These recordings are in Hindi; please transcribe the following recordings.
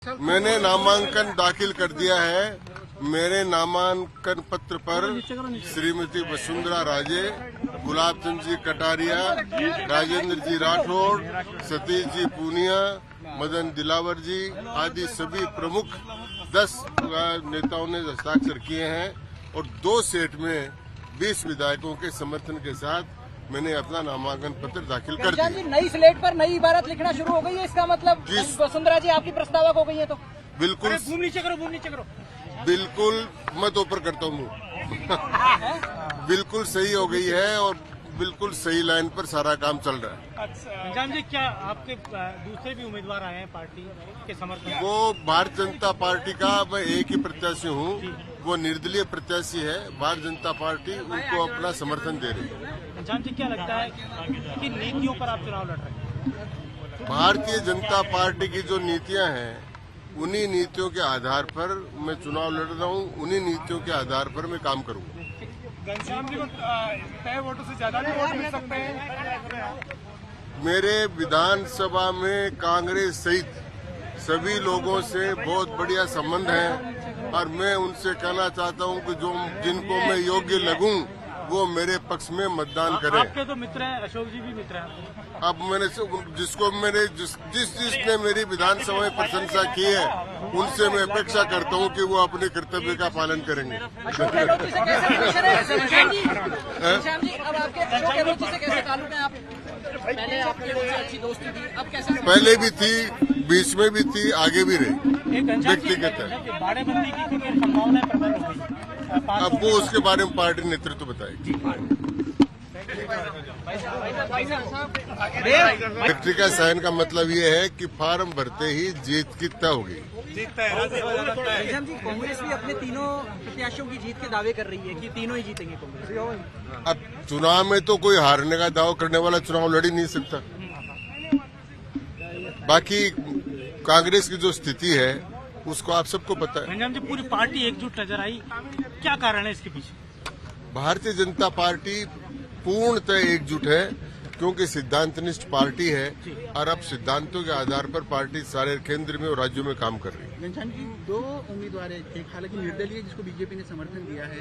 मैंने नामांकन दाखिल कर दिया है। मेरे नामांकन पत्र पर श्रीमती वसुंधरा राजे, गुलाब चंद जी कटारिया, राजेंद्र जी राठौड़, सतीश जी पूनिया, मदन दिलावर जी आदि सभी प्रमुख 10 नेताओं ने हस्ताक्षर किए हैं और 2 सेट में 20 विधायकों के समर्थन के साथ मैंने अपना नामांकन पत्र दाखिल कर दिया। जी, नई स्लेट पर नई इबारत लिखना शुरू हो गई है, इसका मतलब वसुंधरा जी आपकी प्रस्तावक हो गई है तो बिल्कुल बूम नीचे करो। बिल्कुल मत ऊपर करता हूँ बिल्कुल सही हो गई है और बिल्कुल सही लाइन पर सारा काम चल रहा है। अच्छा जी, क्या आपके दूसरे भी उम्मीदवार आए हैं पार्टी के समर्थन? वो भारतीय जनता पार्टी का मैं एक ही प्रत्याशी हूँ, वो निर्दलीय प्रत्याशी है। भारतीय जनता पार्टी उनको अपना समर्थन दे रही है। घनश्याम जी, क्या लगता है कि नीतियों पर आप चुनाव लड़ रहे हैं? भारतीय जनता पार्टी की जो नीतियां हैं उन्हीं नीतियों के आधार पर मैं चुनाव लड़ रहा हूँ, उन्हीं नीतियों के आधार पर मैं काम करूंगा। घनश्याम जी को तय वोटों से ज्यादा भी वोट मिल सकते हैं? मेरे विधानसभा में कांग्रेस सहित सभी लोगों से बहुत बढ़िया संबंध है और मैं उनसे कहना चाहता हूं कि जो जिनको मैं योग्य लगूं वो मेरे पक्ष में मतदान करें। आपके तो मित्र हैं, अशोक जी भी मित्र हैं। अब मैंने जिसने मेरी विधानसभा में प्रशंसा की है उनसे मैं अपेक्षा करता हूं कि वो अपने कर्तव्य का पालन करेंगे। अशोक गहलोत जी से कैसे रिलेशन है? घनश्याम जी, अब आपके अशोक गहलोत जी से कैसे ताल्लुक है? आप पहले आपकी उनसे अच्छी दोस्ती थी, अब कैसे? पहले भी थी, बीच में भी थी, आगे भी रही, व्यक्तिगत है। बाड़ेबंदी की तो संभावना प्रबल हो गई। अब वो उसके बारे में पार्टी नेतृत्व बताएगी। फैक्ट्री का साइन का मतलब ये है कि फार्म भरते ही जीत की तय होगी। घनश्याम जी, कांग्रेस भी अपने तीनों प्रत्याशियों की जीत के दावे कर रही है कि तीनों ही जीतेंगे कांग्रेस। अब चुनाव में तो कोई हारने का दावा करने वाला चुनाव लड़ ही नहीं सकता। बाकी कांग्रेस की जो स्थिति है उसको आप सबको पता है। घनश्याम जी, पूरी पार्टी एकजुट नजर आई, क्या कारण है इसके पीछे? भारतीय जनता पार्टी पूर्णतः एकजुट है क्योंकि सिद्धांतनिष्ठ पार्टी है और अब सिद्धांतों के आधार पर पार्टी सारे केंद्र में और राज्यों में काम कर रही है। घनश्याम जी, 2 उम्मीदवार है, एक हालांकि निर्दलीय जिसको बीजेपी ने समर्थन दिया है,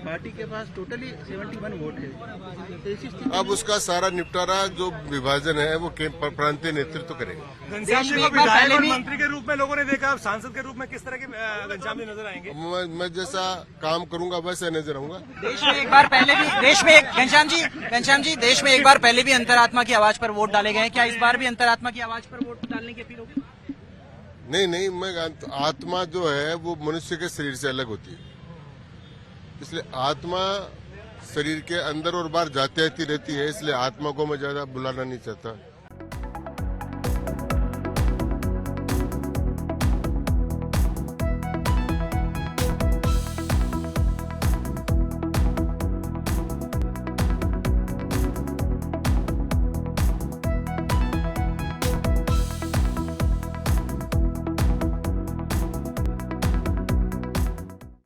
पार्टी के पास टोटली 71 वोट है। तो ऐसी स्थिति अब उसका सारा निपटारा जो विभाजन है वो प्रांतीय नेतृत्व करेगा। घनश्याम जी को विधायक और मंत्री के रूप में लोगों ने देखा, अब सांसद के रूप में किस तरह के घनश्याम जी नजर आएंगे? मैं जैसा काम करूंगा वैसे नजर आऊंगा। देश में एक बार पहले भी घनश्याम जी देश में एक बार पहले भी अंतरात्मा की आवाज पर वोट डाले गए, क्या इस बार भी अंतरात्मा की आवाज पर वोट डालने की अपील होगी? नहीं, मैं आत्मा जो है वो मनुष्य के शरीर से अलग होती है, इसलिए आत्मा शरीर के अंदर और बाहर जाती रहती है, इसलिए आत्मा को मैं ज्यादा बुलाना नहीं चाहता।